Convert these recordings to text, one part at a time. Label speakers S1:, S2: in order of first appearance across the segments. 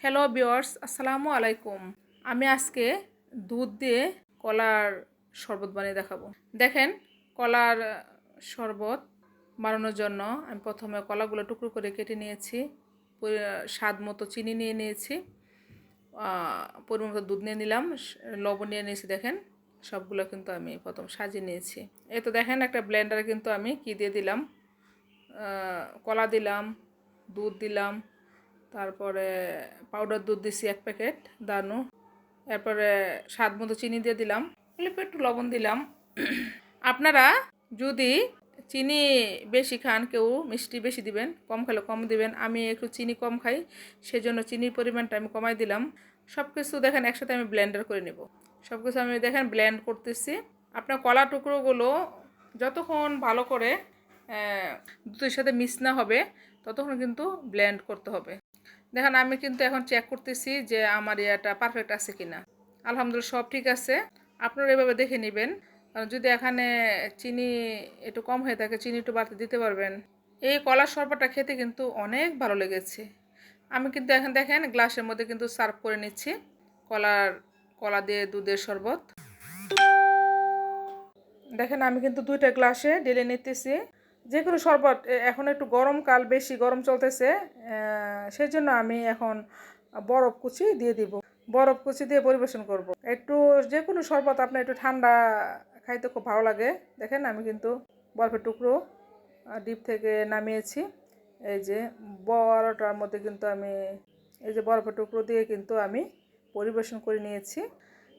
S1: Hello viewers, আসসালামু আলাইকুম। আমি আজকে দুধ দিয়ে কলার শরবত বানিয়ে দেখাবো। দেখেন, কলার শরবত বানানোর জন্য আমি প্রথমে কলাগুলো টুকরো করে কেটে নিয়েছি, স্বাদ মতো চিনি নিয়ে নিয়েছি, পরিমাণ মতো দুধ নিয়ে নিলাম, লবণ নিয়ে নিয়েছি। দেখেন, সবগুলো কিন্তু আমি প্রথম সাজিয়ে নিয়েছি। এই তো দেখেন, একটা ব্লেন্ডারে কিন্তু আমি কি দিয়ে দিলাম, কলা দিলাম, দুধ দিলাম, তারপরে পাউডার দুধ দিছি 1 প্যাকেট দানো, এরপরে স্বাদ মতো চিনি দিয়ে দিলাম, অল্প একটু লবণ দিলাম। আপনারা যদি চিনি বেশি খান, কেউ মিষ্টি বেশি দিবেন, কম খেলে কম দিবেন। আমি একটু চিনি কম খাই, সেজন্য চিনির পরিমাণটা আমি কমাই দিলাম। সব কিছু দেখেন একসাথে আমি ব্লেন্ডার করে নেব। সব কিছু আমি দেখেন ব্লেন্ড করতেছি। আপনার কলা টুকরোগুলো যতক্ষণ ভালো করে দুধের সাথে মিক্স না হবে ততক্ষণ কিন্তু ব্লেন্ড করতে হবে। দেখেন, আমি কিন্তু এখন চেক করতেছি যে আমার এটা পারফেক্ট আছে কিনা। আলহামদুলিল্লাহ, সব ঠিক আছে। আপনারা এভাবে দেখে নেবেন। যদি এখানে চিনি একটু কম হয়ে থাকে, চিনি একটু বাড়তে দিতে পারবেন। এই কলার শরবতটা খেতে কিন্তু অনেক ভালো লেগেছে। আমি কিন্তু এখন দেখেন গ্লাসের মধ্যে কিন্তু সার্ভ করে নিচ্ছি কলা দিয়ে দুধের শরবত। দেখেন, আমি কিন্তু 2টা গ্লাসে ঢেলে নিতেছি। যে কোনো শরবত, এখন একটু গরমকাল, বেশি গরম চলতেছে, সেই জন্য আমি এখন বরফ কুচি দিয়ে দিব। বরফ কুচি দিয়ে পরিবেশন করব। একটু যে কোনো শরবত আপনার একটু ঠান্ডা খাইতে খুব ভালো লাগে। দেখেন, আমি কিন্তু বরফের টুকরো ডিপ থেকে নামিয়েছি। এই যে বড়টার মধ্যে কিন্তু আমি এই যে বরফের টুকরো দিয়ে কিন্তু আমি পরিবেশন করে নিয়েছি।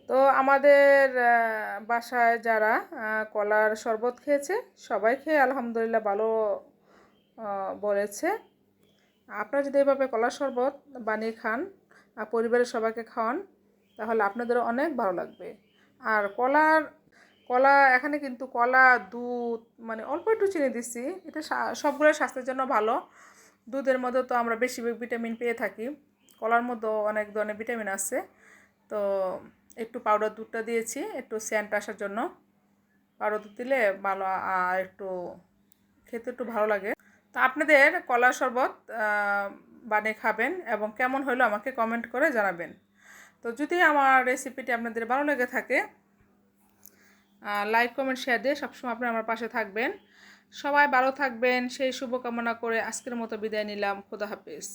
S1: তো আমাদের বাসায় যারা কলার শরবত খেয়েছে, সবাই খেয়ে আলহামদুলিল্লাহ ভালো বলেছে। আপনারা যদি এভাবে কলার শরবত বানিয়ে খান আর পরিবারের সবাইকে খাওয়ান, তাহলে আপনাদেরও অনেক ভালো লাগবে। আর কলা এখানে কিন্তু কলা, দুধ, মানে অল্প একটু চিনি দিচ্ছি। এটা সবগুলো স্বাস্থ্যের জন্য ভালো। দুধের মধ্যে তো আমরা বেশিরভাগ ভিটামিন পেয়ে থাকি, কলার মধ্যেও অনেক ধরনের ভিটামিন আছে। তো একটু পাউডার দুধটা দিয়েছি একটু সেন্ট আসার জন্য। পাউডার দুধ দিলে ভালো, আর একটু খেতে একটু ভালো লাগে। তো আপনাদের কলার শরবত বানিয়ে খাবেন এবং কেমন হলো আমাকে কমেন্ট করে জানাবেন। তো যদি আমার রেসিপিটি আপনাদের ভালো লেগে থাকে, লাইক কমেন্ট শেয়ার দিয়ে সবসময় আপনি আমার পাশে থাকবেন। সবাই ভালো থাকবেন সেই শুভকামনা করে আজকের মতো বিদায় নিলাম। খোদা হাফেজ।